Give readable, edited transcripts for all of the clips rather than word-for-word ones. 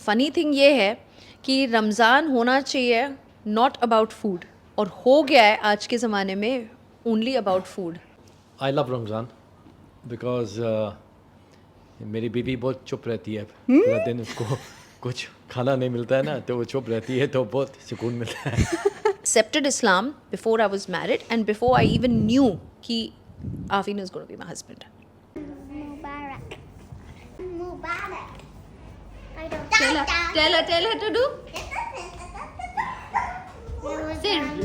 Funny thing ये है कि रमज़ान होना चाहिए नॉट अबाउट फूड, और हो गया है आज के ज़माने में only about food. I love Ramzan because मेरी बीवी बहुत चुप रहती है. पूरा दिन उसको कुछ खाना नहीं मिलता है ना, तो वो चुप रहती है, तो बहुत सुकून मिलता है. Accepted Islam before I was married and before I even knew कि Afin is going to be my husband. Mubarak. Mubarak. I don't Tell her to do. Mubarak.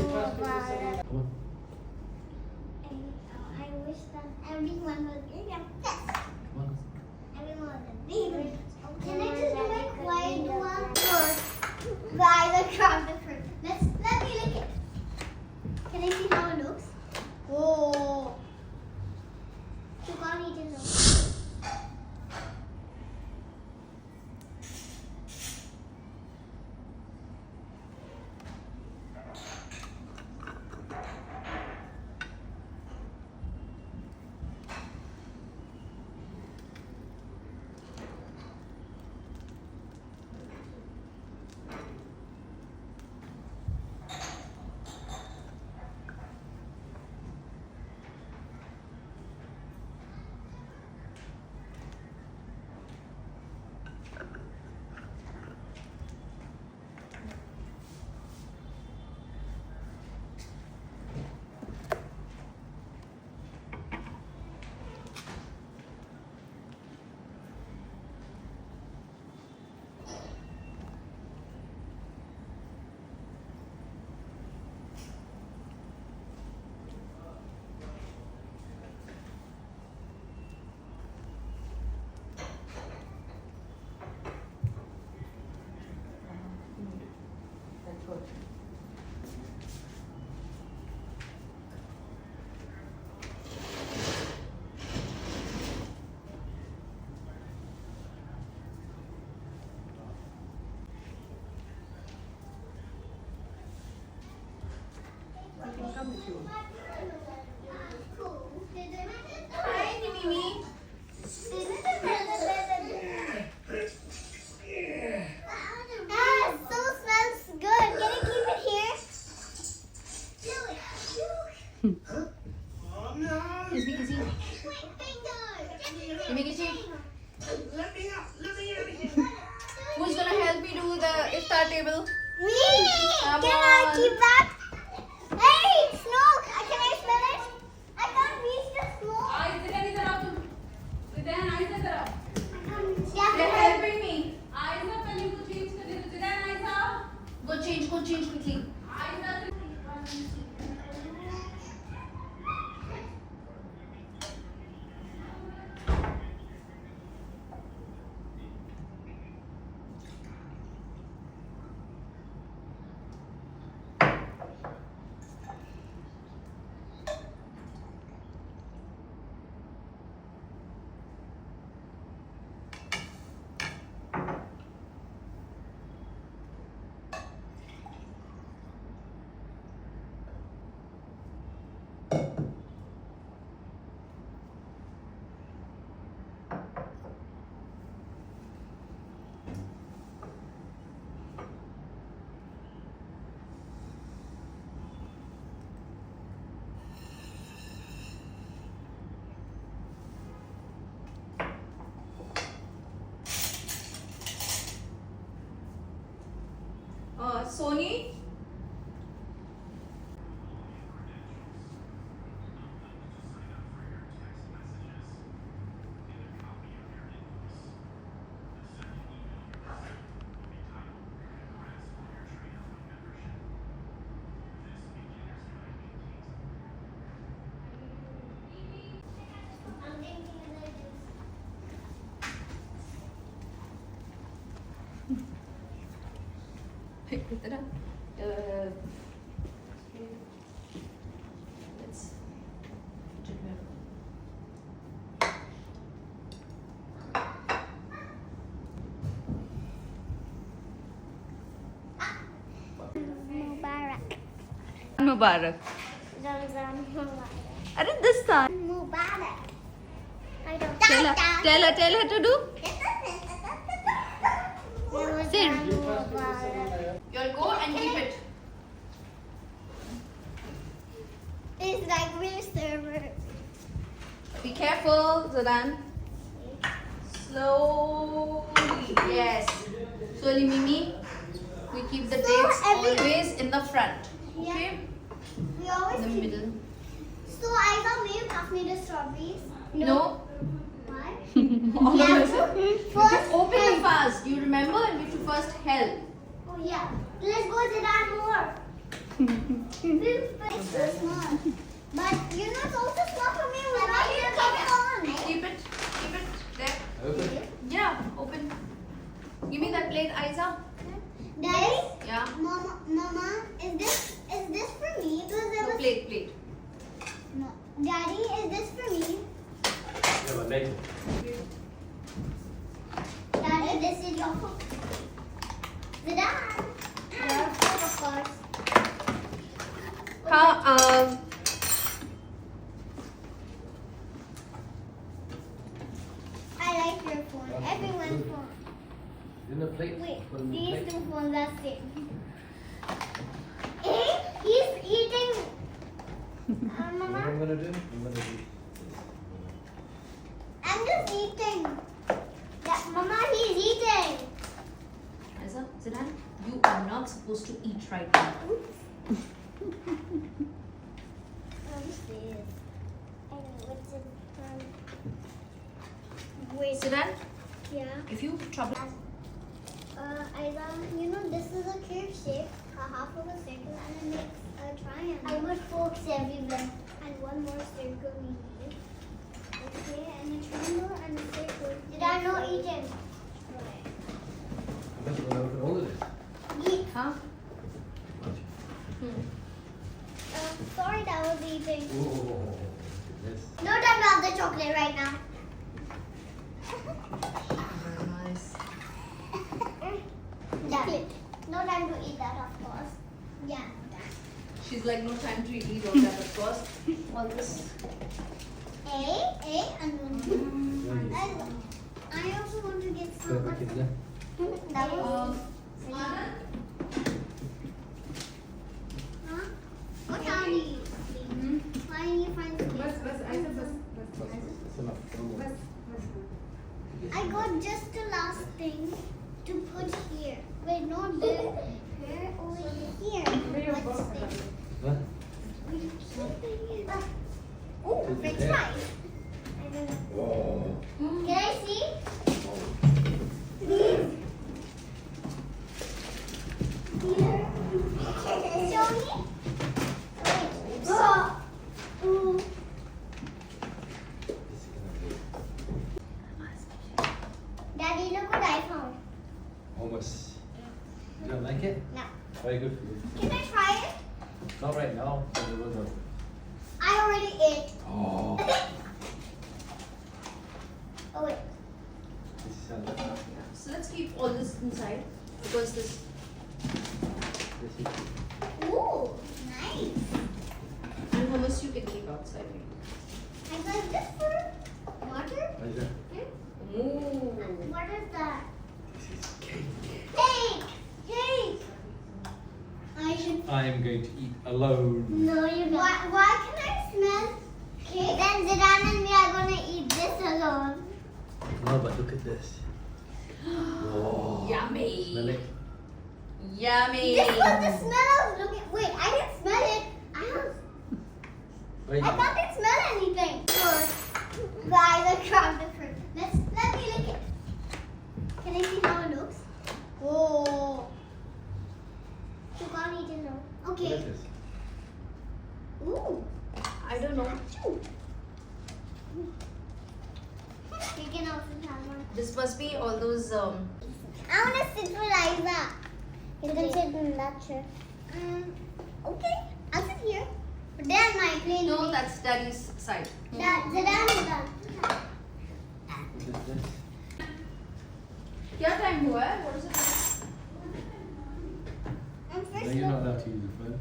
I wish that everyone was in your best. Everyone was in. Can I just do my quiet one? Guys, I dropped the fruit. Let me lick it. Can I see how it looks? Oh. You can't eat it though. Who's gonna help me do the iftar table? Me! Come Can I on. keep that? Hey, smoke! Can I smell it? I can't reach the smoke. Yeah. They're helping me. Go change quickly. Sony? कितना Mubarak. Mubarak. Ramzan Mubarak. अरे this time. Mubarak. I don't Tell her to do. Say Careful, Zadan. Slowly. Yes. Slowly, Mimi. We keep the So dates every- always in the front. Yeah. Okay? We always In the keep- middle. So I thought may you pass me the strawberries? No. Why? Yeah. First, Open the help. fast. You remember? You have to first help. Oh yeah. Let's go to that more. It's so small. But you know it's also small for me. We're not even coming on. Keep it. Keep it there. Open. Yeah. Open. Give me that plate, Aiza. Daddy, Yeah. Mama, is this for me? Because there No, was plate. no. Daddy, is this for me? Yeah, but later. Daddy, this is your phone. Zidane. Yeah, of course. How? I like your phone. Everyone's phone. In the plate. Wait, Put in the these plate. two phones are same. Hey, he's eating. You know what Mama, I'm gonna do? I'm gonna do. I'm just eating. Yeah, Mama, he's eating. Aiza, Zidane, you are not supposed to eat right now. Wait. Zidane, Yeah. if you trouble. Aiza, you know this is a cube shape, a half of a circle, and it makes a triangle. I put forks everywhere. And one more circle we need. Okay, and a triangle and a circle. Did I not eat it? I'm just gonna open all of this. Huh? Sorry, that was eating. Oh, yes. No time to have the chocolate right now. Nice. Yeah. No time to eat that, of course. Yeah. She's like, no time to eat all that, of course. All this. And one. I also want to get Go some. back in there. That was. Anand? Huh? What are these? Why didn't you find the cake? That's enough. One more. I got just the last thing to put here. Wait, not there. Here, over here. What's this? Huh? Oh, french fries. I don't know. Whoa. Can I see? Please. Here. Show me. Wait. Oh. Ooh. This is gonna Daddy, look what I found. be almost. You don't like it? No. Very good for you. Can I try it? Not right now. But it will go. I already ate. Oh. Oh wait. This is another. So let's keep all this inside because this. This is. Ooh, nice. And hummus you can keep outside. I got this for water. What is that? Ooh. What is that? This is cake. Cake! Cake! I should. I am going to eat alone. No, you don't. Why can I smell cake? Then Zidane and me are gonna eat this alone. No, but look at this. Whoa. Yummy. Smell it. Yummy. This was the smell I was looking. Wait, I didn't smell it. Wait. I thought it smelled anything. Guys, I grabbed the fruit. Let me lick it. Can I see how it looks? Oh. You can't eat it now. What Okay. is this? Ooh. I don't know. You can also have one. This must be all those. I want to sit with Aiza. You can sit in that chair. Okay. I'll sit here. But then my plane. No, that's Daddy's side. Zidane is done. What is this? क्या time हुआ है? What is it? I'm first No, you're not look. allowed to use the phone.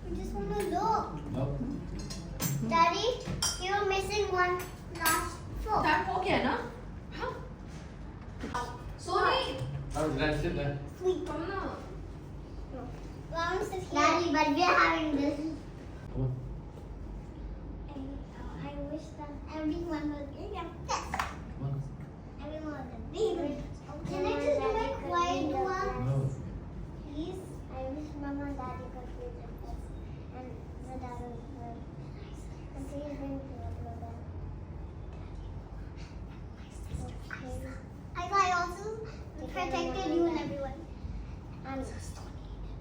I just want to look. No. Daddy, you're missing one last fork. Time हो गया ना? हाँ. Sorry. Oh, did I sit there? Sweet. Come ना. Daddy, but we're having this. Come on. I Wish them everyone was in your best. Everyone was a baby. Can I just do my quiet one? Please? I wish Mama and Daddy could be the best. And my dad was very nice. And please bring to them. Okay. I also protected you and everyone. I'm so sorry.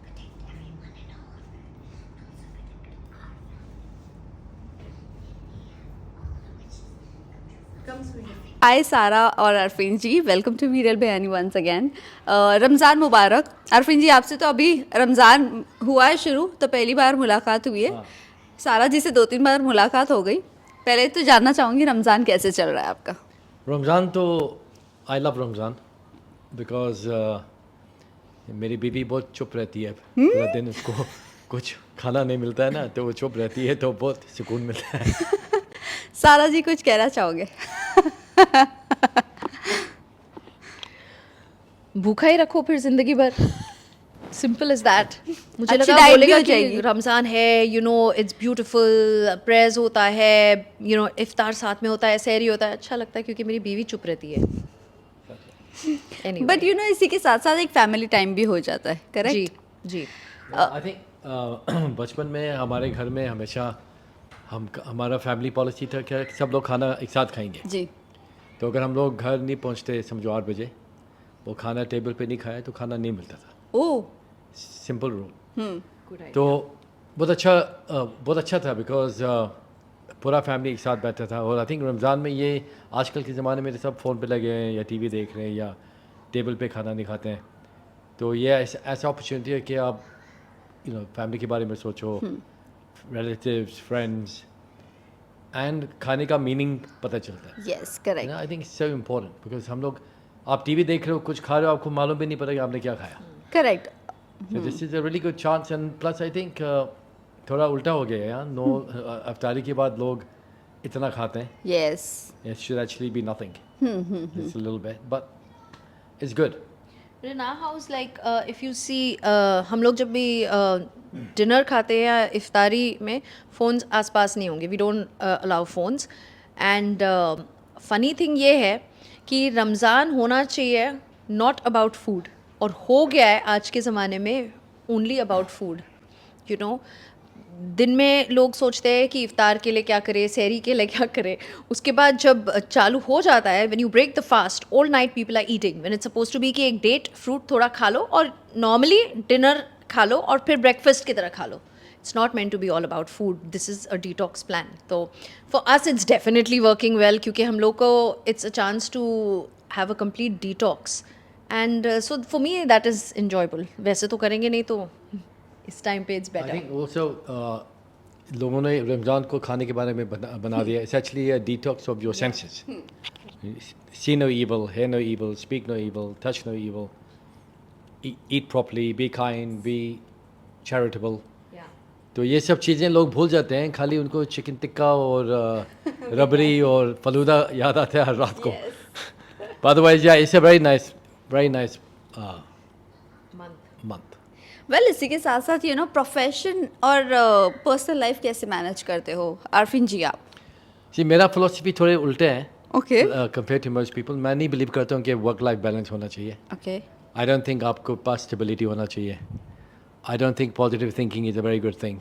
Protect everyone and all of it. Also protected all of it. हाय सारा और अरफीन जी, welcome to वीरल बयानी once again. Ramzan मुबारक। अरफीन जी, आपसे तो अभी रमज़ान हुआ है शुरू, तो पहली बार मुलाकात हुई है। सारा जी से 2-3 बार मुलाकात हो गई। पहले तो जानना चाहूँगी रमज़ान कैसे चल रहा है आपका? रमज़ान तो आई लव रमज़ान बिकॉज मेरी बीवी बहुत चुप रहती है पूरा दिन, उसको कुछ खाना नहीं मिलता है ना, तो वो चुप रहती है तो बहुत सुकून मिलता है। सारा जी कुछ कहना चाहोगे? भूखा ही रखो फिर जिंदगी भर, सिंपल इज दैट। मुझे अच्छी लगा diet भी बोलेगा हो कि जाएगी। रमज़ान है, you know it's beautiful, prayers होता है, यू नो इफ्तार साथ में होता है, सहरी होता है, अच्छा लगता है क्योंकि मेरी बीवी चुप रहती है। Anyway, बट यू नो इसी के साथ साथ एक फैमिली टाइम भी हो जाता है, जी करेक्ट? जी आई थिंक बचपन में हमारे घर में हमेशा हमारा फैमिली पॉलिसी था कि सब लोग खाना एक साथ खाएंगे। जी। तो अगर हम लोग घर नहीं पहुंचते समझो 8 बजे, वो खाना टेबल पे नहीं खाया तो खाना नहीं मिलता था। Oh. Simple rule. Good idea. तो बहुत अच्छा था बिकॉज पूरा फैमिली एक साथ बैठा था। और आई थिंक रमज़ान में ये आजकल के ज़माने में सब फ़ोन पे लगे हैं या टीवी देख रहे हैं या टेबल पे खाना नहीं खाते हैं, तो ये ऐसा अपॉर्चुनिटी है कि आप फैमिली के बारे में सोचो, रिलेटिव्स, फ्रेंड्स, एंड खाने का मीनिंग पता चलता है। Yes, correct. I think so important because हम लोग, आप टीवी देख रहे हो, कुछ खा रहे हो, आपको मालूम भी नहीं पता कि आपने क्या खाया। Correct. So this is a really good chance, and plus I think थोड़ा उल्टा हो गया है यार। नो अफ्तारी के बाद लोग इतना खाते हैं। Yes. It should actually be nothing. It's a little bit, but it's good. In our house, like if you see, हम लोग जब भी डिनर खाते हैं या इफ्तारी में, फ़ोन्स आसपास नहीं होंगे, we don't allow phones. And funny thing ये है कि रमज़ान होना चाहिए नॉट अबाउट फूड, और हो गया है आज के ज़माने में only about food. You know, दिन में लोग सोचते हैं कि इफ्तार के लिए क्या करें, सहरी के लिए क्या करें, उसके बाद जब चालू हो जाता है, when you break the fast, all night people are eating, when it's suppose to be कि एक डेट फ्रूट थोड़ा खा लो और नॉर्मली डिनर खा लो और फिर ब्रेकफास्ट की तरह खा लो। It's not meant to be all about food, this is a detox plan. तो for us it's definitely working well, क्योंकि हम लोग को it's a chance to have a complete detox, and so for me that is enjoyable. वैसे तो करेंगे नहीं, तो इस टाइम पे it's I better. think also लोगों ने रमज़ान को खाने के बारे में बना दिया। It's actually a detox of your senses. See no evil, hear no evil, speak no evil, touch no evil. Eat properly, be kind, be charitable. तो ये सब चीज़ें लोग भूल जाते हैं, खाली उनको चिकन टिक्का और रबड़ी और फलूदा याद आता है हर रात को। But otherwise, yeah, it's a very nice month. Well इसी के साथ साथ यू नो प्रोफेशन और पर्सनल लाइफ कैसे मैनेज करते हो आरफिन जी आप? जी, मेरा फिलोसफी थोड़े उल्टे हैं okay. Compare to most people. मैं नहीं बिलीव करता हूँ कि वर्क लाइफ बैलेंस होना चाहिए। ओके। आई डोंट थिंक आपको पास स्टेबिलिटी होना चाहिए। I don't think positive thinking is a very good thing.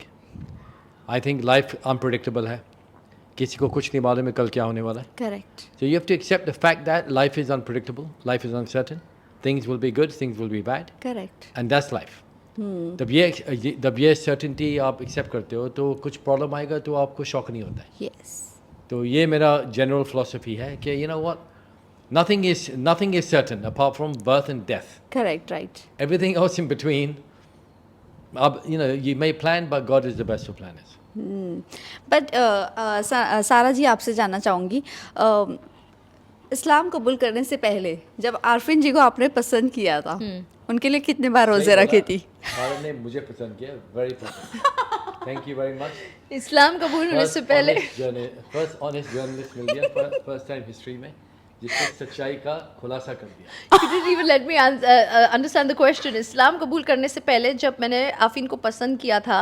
I think life unpredictable है, किसी को कुछ नहीं मालूम है कल क्या होने वाला है। Correct. So you have to accept the fact that life is unpredictable, life is uncertain, things will be good, things will be bad, correct. and that's life. जब ये सर्टेनिटी आप एक्सेप्ट करते हो तो कुछ प्रॉब्लम आएगा तो आपको शॉक नहीं होता है। यस। तो ये मेरा जनरल फिलोसफी है कि you know what, nothing is certain apart from birth and death. Correct, right. Everything else in between, you may plan, but God is the best of planners. But सारा जी आपसे जानना चाहूँगी, इस्लाम कबूल करने से पहले जब आरफिन जी को आपने पसंद किया था, उनके लिए कितने बार रोजे रखे थी? भारत ने मुझे पसंद किया, very पसंद। Thank you very much. इस्लाम कबूल होने से पहले फर्स्ट ऑनेस्ट जर्नलिस्ट मिल गया फर्स्ट टाइम हिस्ट्री में जिसने सच्चाई का खुलासा कर दिया। You didn't even let me understand the question. इस्लाम कबूल करने से पहले जब मैंने आफीन को पसंद किया था,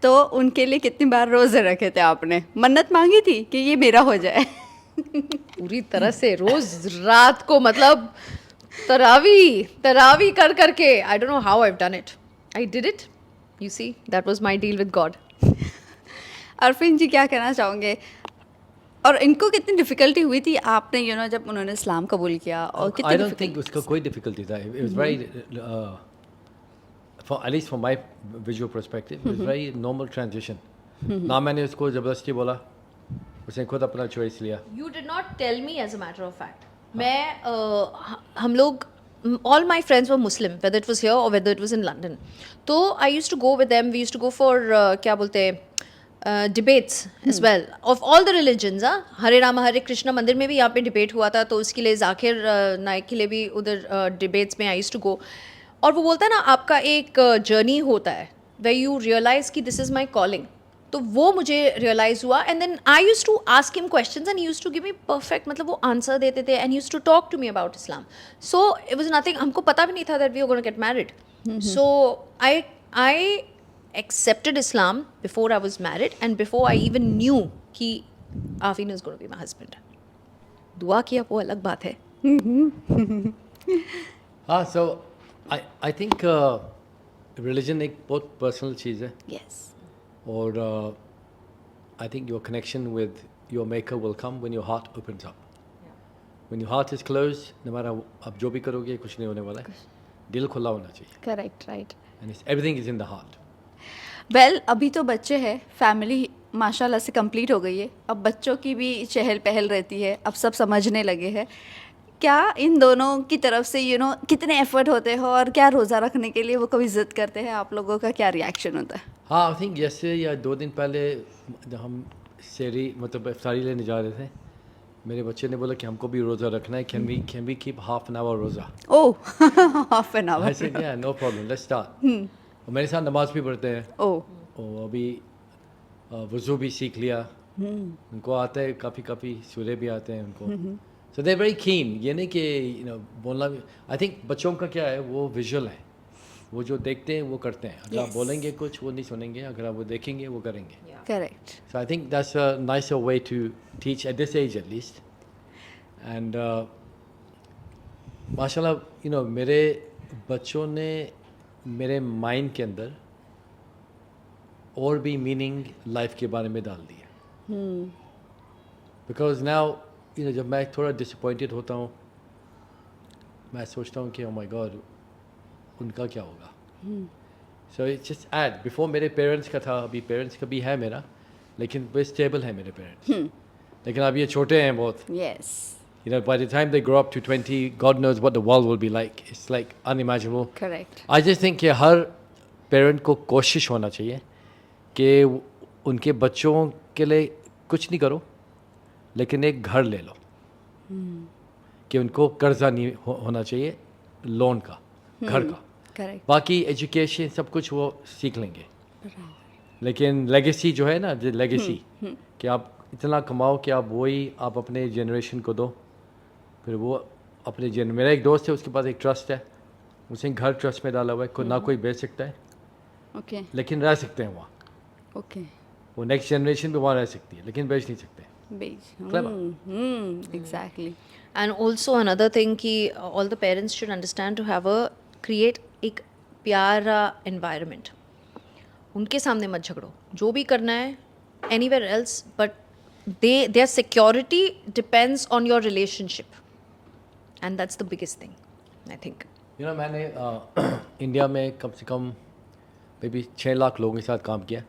तो उनके लिए कितनी बार रोज़े रखे थे आपने? मन्नत मांगी थी कि ये मेरा हो जाए? पूरी तरह से रोज रात को, मतलब तरावी कर करके, I don't know how I have done it, I did it, you see, that was my deal with God. Arfin ji क्या कहना चाहोगे? और इनको कितनी डिफ़िकल्टी हुई थी आपने जब उन्होंने इस्लाम कबूल किया, और I कितनी don't think उसका कोई difficulty था. It was very, at least from my visual perspective, it was very normal transition. ना मैंने उसको ज़बरदस्ती बोला, उसने खुद अपना choice लिया. You did not tell me as a matter of fact. हम लोग, all my friends were Muslim, whether it was here or whether it was in London. तो I used to go with them. We used to go for क्या बोलते हैं, debates as well of all the religions. हरे राम हरे कृष्णा मंदिर में भी यहाँ पे debate हुआ था, तो उसके लिए जाकिर नाइक के लिए भी उधर डिबेट्स में आई यूज्ड टू गो. और वो बोलता है ना, आपका एक जर्नी होता है where you realize कि this is my calling. तो वो मुझे रियलाइज़ हुआ, and then I used to ask him questions and used to give me perfect, मतलब वो आंसर देते थे and used to talk to me about Islam. So it was nothing, हमको पता भी नहीं था that we are gonna get married. So I accepted Islam before I was married and before I even knew कि Afin is going to be my husband. दुआ किया वो अलग बात है. So I think religion एक बहुत personal चीज़ है. Yes. और I think your connection with your maker will come when your heart opens up. When your heart is closed, no matter आप जो भी करोगे कुछ नहीं होने वाला है. दिल खुला होना चाहिए. Correct, right. And everything is in the heart. Well अभी तो बच्चे हैं, फैमिली माशाल्लाह से कंप्लीट हो गई है, अब बच्चों की भी चहल पहल रहती है, अब सब समझने लगे हैं. क्या इन दोनों की तरफ से कितने एफर्ट होते हैं, और क्या रोज़ा रखने के लिए वो कभी ज़िद करते हैं? आप लोगों का क्या रिएक्शन होता है? हाँ, आई थिंक जैसे या 2 दिन पहले जब हम सेरी मतलब इफ्तारी लेने जा रहे थे, मेरे बच्चे ने बोला कि हमको भी रोज़ा रखना है. Can we keep half an hour रोज़ा? Oh, half an I hour. said yeah, no problem, let's start. और मेरे साथ नमाज भी पढ़ते हैं. ओह, और अभी वज़ू भी सीख लिया. उनको आता है, काफ़ी सूरे भी आते हैं उनको. सो दे वेरी कीन. ये नहीं कि बोलना भी. आई थिंक बच्चों का क्या है, वो विजुअल है, वो जो देखते हैं वो करते हैं. अगर आप Yes. बोलेंगे कुछ वो नहीं सुनेंगे, अगर आप वो देखेंगे वो करेंगे. Correct. So I think that's a nicer way to teach at this age at least. And माशाल्लाह मेरे बच्चों ने मेरे माइंड के अंदर और भी मीनिंग लाइफ के बारे में डाल दिया. बिकॉज नाउ जब मैं थोड़ा डिसअपॉइंटेड होता हूँ, मैं सोचता हूँ कि ओ माय गॉड उनका क्या होगा. So it's just add before मेरे पेरेंट्स का था, अभी पेरेंट्स का भी है मेरा, लेकिन वे स्टेबल है मेरे पेरेंट्स. लेकिन अब ये छोटे हैं बहुत. Yes. By the time they grow up to 20, God knows what the world will be like. It's like unimaginable. Correct. I just think कि हर पेरेंट को कोशिश होना चाहिए कि उनके बच्चों के लिए कुछ नहीं करो, लेकिन एक घर ले लो. कि उनको कर्जा नहीं होना चाहिए, लोन का, घर का. करेक्ट. बाकी एजुकेशन सब कुछ वो सीख लेंगे, लेकिन लेगेसी जो है ना, लेगेसी कि आप इतना कमाओ कि आप अपने जनरेशन को दो. फिर वो अपने मेरा एक दोस्त है, उसके पास एक ट्रस्ट है, उसे घर ट्रस्ट में डाला हुआ है. ना कोई बेच सकता है, ओके. लेकिन रह सकते हैं वहाँ. ओके. वो नेक्स्ट जनरेशन भी वहाँ रह सकती है, लेकिन बेच नहीं सकते. Clever. Exactly. And also another thing कि all the parents should understand to have a create एक प्यारा environment. उनके सामने मत झगड़ो, जो भी करना है anywhere else, but their security depends on your relationship, and that's the biggest thing, I think. मैंने इंडिया में कम से कम maybe 6 लाख लोगों के साथ काम किया,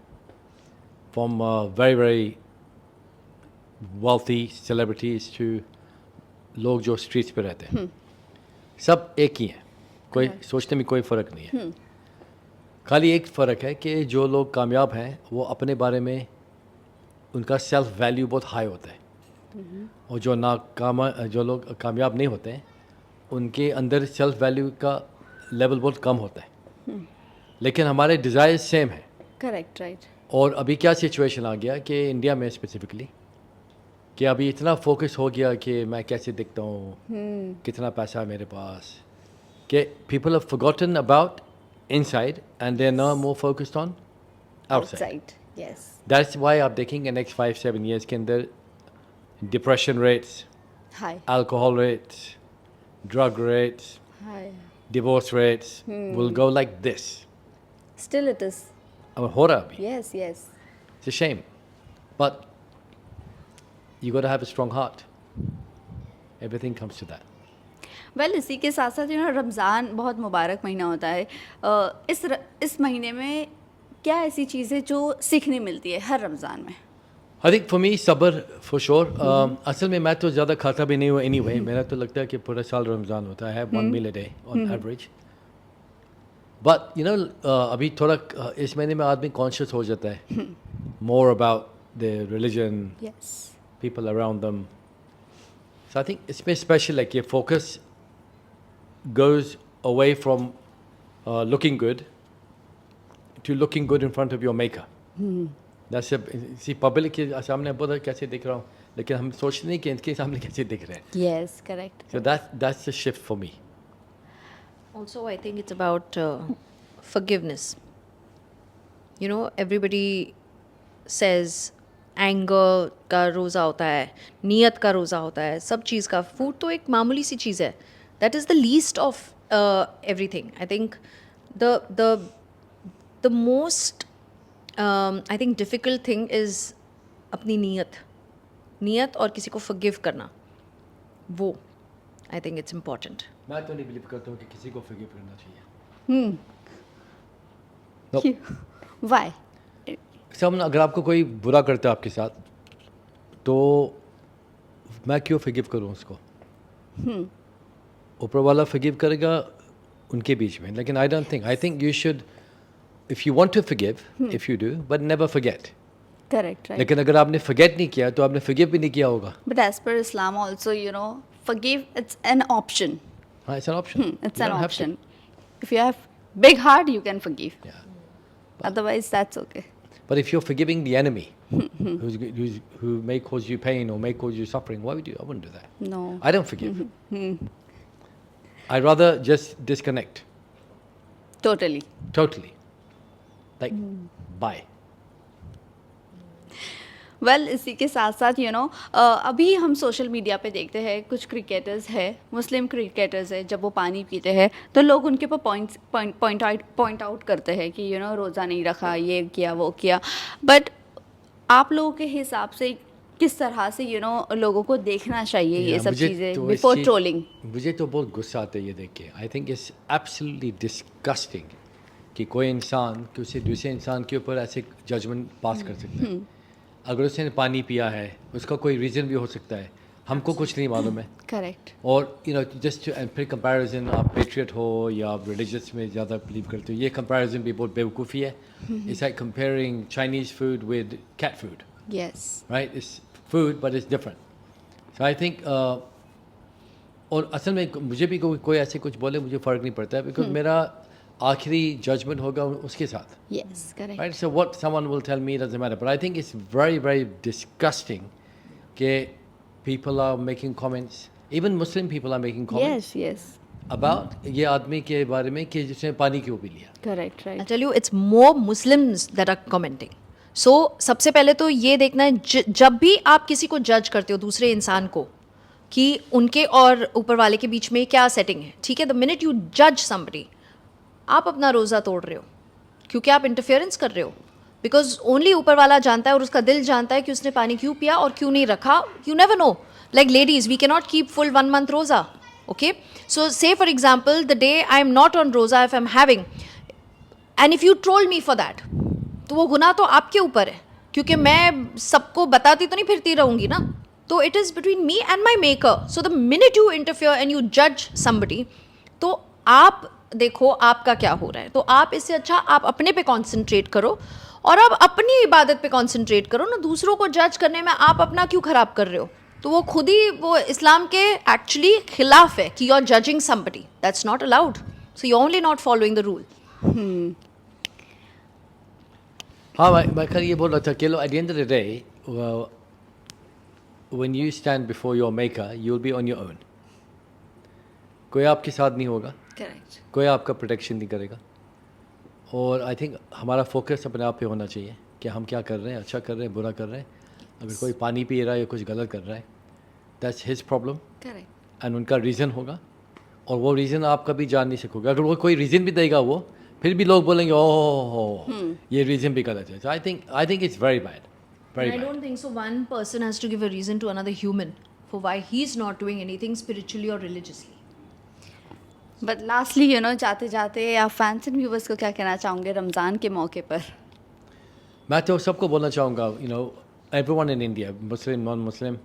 from very very wealthy celebrities to लोग जो स्ट्रीट्स पे रहते हैं. सब एक ही हैं, कोई सोचने में कोई फ़र्क नहीं है. खाली एक फ़र्क है कि जो लोग कामयाब हैं वो अपने बारे में उनका सेल्फ वैल्यू बहुत हाई होता है, और जो लोग कामयाब नहीं होते हैं उनके अंदर सेल्फ वैल्यू का लेवल बहुत कम होता है. लेकिन हमारे डिज़ायर सेम है. करेक्ट. राइट. और अभी क्या सिचुएशन आ गया कि इंडिया में स्पेसिफिकली कि अभी इतना फोकस हो गया कि मैं कैसे दिखता हूँ, कितना पैसा है मेरे पास, कि people have forgotten about inside and they are now more focused on outside. Yes. That's why आप देखेंगे next 5-7 years के अंदर depression rates, High. alcohol rates, drug rates, High. divorce rates will go like this. Still it is. अब हो रहा अभी. Yes, yes. It's a shame. But you got to have a strong heart. Everything comes to that. Well इसी के साथ साथ रमज़ान बहुत मुबारक महीना होता है. इस महीने में क्या ऐसी चीज़ें जो सीखने मिलती है हर रमज़ान में? I think for me, sabr for sure. असल में मैं तो ज़्यादा खाता भी नहीं हूँ anyway. मेरा तो लगता है कि पूरा साल रमज़ान होता है. I have 1 meal a day on average. But you know, अभी थोड़ा इस महीने में आदमी conscious हो जाता है. More about their religion, Yes. people around them. So I think it's been special. Like your focus goes away from looking good to looking good in front of your maker. That's see public के सामने बहुत कैसे दिख रहा हूँ, लेकिन हम सोचते नहीं कि इनके सामने कैसे दिख रहे हैं. Yes, correct. So that's the shift for me. Also, I think it's about forgiveness. You know, everybody says anger का रोज़ा होता है, नीयत का रोज़ा होता है, सब चीज़ का. फूड तो एक मामूली सी चीज़ है. That is the least of everything. I think the most I think difficult thing is अपनी नीयत और किसी को forgive करना. वो I think it's important. मैं तो नहीं बिलीव करता हूँ कि किसी को forgive करना चाहिए. Nope. Why? सब अगर आपको कोई बुरा करता है आपके साथ, तो मैं क्यों forgive करूँ उसको? ऊपर वाला forgive करेगा उनके बीच में. लेकिन I think you should, if you want to forgive, if you do, but never forget. Correct, right. लेकिन अगर आपने forget नहीं किया तो आपने forgive भी नहीं किया होगा. But as per Islam also, forgive, it's an option. हाँ, it's an option. It's You an don't have to. option. If you have big heart, you can forgive. Yeah. Otherwise, that's okay. But if you're forgiving the enemy, who may cause you pain or may cause you suffering, why would you? I wouldn't do that. No. I don't forgive. I'd rather just disconnect Totally. totally. Like, bye. Well इसी के साथ साथ अभी हम social media पे देखते हैं कुछ क्रिकेटर्स हैं, मुस्लिम क्रिकेटर्स हैं, जब वो पानी पीते हैं तो लोग उनके ऊपर पॉइंट आउट करते हैं कि रोज़ा नहीं रखा, ये किया वो किया. बट आप लोगों के हिसाब से किस तरह से लोगों को देखना चाहिए ये सब चीज़ें बिफोर ट्रोलिंग? मुझे तो बहुत गुस्सा आता है ये देख के. I think it's absolutely disgusting कि कोई इंसान किसी दूसरे इंसान के ऊपर ऐसे जजमेंट पास कर सकता है. अगर उसने पानी पिया है उसका कोई रीज़न भी हो सकता है, हमको कुछ नहीं मालूम है. करेक्ट. और जस्ट फिर कंपैरिजन, आप पेट्रियट हो या आप रिलीजियस में ज़्यादा बिलीव करते हो, ये कंपैरिजन भी बहुत बेवकूफ़ी है. It's like comparing Chinese food with cat food. Yes. Right, it's food but it's different. So I think और असल में मुझे भी कोई ऐसे कुछ बोले मुझे फ़र्क नहीं पड़ता है, बिकॉज मेरा आखिरी जजमेंट होगा उसके साथ. Yes, correct. Right, so what someone will tell me doesn't matter, but I think it's very, very disgusting that people are making comments, even Muslim people are making comments Yes, yes. about ये आदमी के बारे में कि जिसने पानी क्यों P लिया. Correct, right. I tell you, it's more Muslims that are commenting. So सबसे पहले तो ये देखना है जब भी आप किसी को जज करते हो दूसरे इंसान को कि उनके और ऊपर वाले के बीच में क्या सेटिंग है, ठीक है, द मिनट यू जज समबडी आप अपना रोज़ा तोड़ रहे हो क्योंकि आप इंटरफेरेंस कर रहे हो. बिकॉज ओनली ऊपर वाला जानता है और उसका दिल जानता है कि उसने पानी क्यों पिया और क्यों नहीं रखा. You never know. Like ladies, we can not keep full 1 month रोज़ा. Okay, so say for example the day I am not on रोज़ा, if I am having, and if you troll me for that, तो वो गुनाह तो आपके ऊपर है क्योंकि मैं सबको बताती तो नहीं फिरती रहूँगी ना. तो it is between me and my maker. So the minute you interfere and you जज समबडी, तो आप देखो आपका क्या हो रहा है. तो आप इससे अच्छा आप अपने पे कंसंट्रेट करो और आप अपनी इबादत पे कंसंट्रेट करो ना. दूसरों को जज करने में आप अपना क्यों ख़राब कर रहे हो? तो वो खुद ही वो इस्लाम के एक्चुअली खिलाफ है कि you are judging somebody. That's not allowed. So you only not following the rule. हाँ, मैं कल ये बोल रहा था कि at the end of the day, when you stand before your maker, you'll be on your own. कोई आपके साथ नहीं होगा, Correct. कोई आपका प्रोटेक्शन नहीं करेगा. और आई थिंक हमारा फोकस अपने आप पे होना चाहिए कि हम क्या कर रहे हैं, अच्छा कर रहे हैं, बुरा कर रहे हैं. अगर कोई पानी पी रहा है या कुछ गलत कर रहा है, that's his problem correct. And उनका रीज़न होगा, और वो रीज़न आप कभी जान नहीं सकोगे. अगर वो कोई रीज़न भी देगा वो, फिर भी लोग बोलेंगे ओह ये रीज़न भी गलत है. So I think it's very bad, very And I bad. don't think so. One person has to give a reason to another human for why he's not doing anything spiritually or religiously. But lastly you know जाते जाते आप fans and viewers को क्या कहना चाहोगे रमज़ान के मौके पर? मैं तो सबको बोलना चाहूँगा, everyone in India, Muslim non Muslim,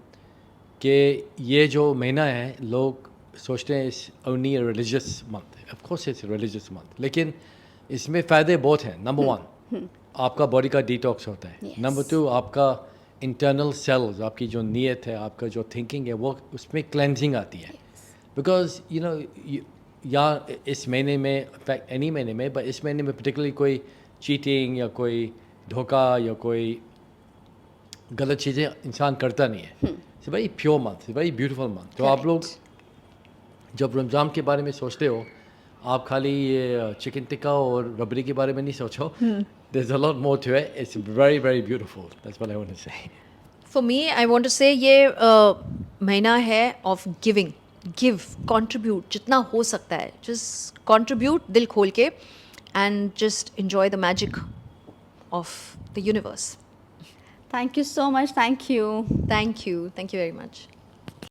कि ये जो महीना है लोग सोचते हैं इस only religious month. Of course it's religious month, लेकिन इसमें फ़ायदे बहुत हैं. नंबर 1, आपका बॉडी का डिटॉक्स होता है. Yes. नंबर 2, आपका इंटरनल सेल्स, आपकी जो नीयत है, आपका जो थिंकिंग है, वो उसमें क्लेंजिंग आती है. बिकॉज या इस महीने में, इनफैक्ट एनी महीने में, बट इस महीने में पर्टिकुलरली कोई चीटिंग या कोई धोखा या कोई गलत चीज़ें इंसान करता नहीं है. It's very pure month, very beautiful month. तो आप लोग जब रमज़ान के बारे में सोचते हो, आप खाली ये चिकन टिक्का और रबड़ी के बारे में नहीं सोचो. There's a lot more to it. It's very, very beautiful. That's what I want to say. For me, I want to say ये महीना है of giving. Give, contribute जितना हो सकता है. Just contribute दिल खोल के and just enjoy the magic of the universe. Thank you so much. Thank you. Thank you. Thank you very much.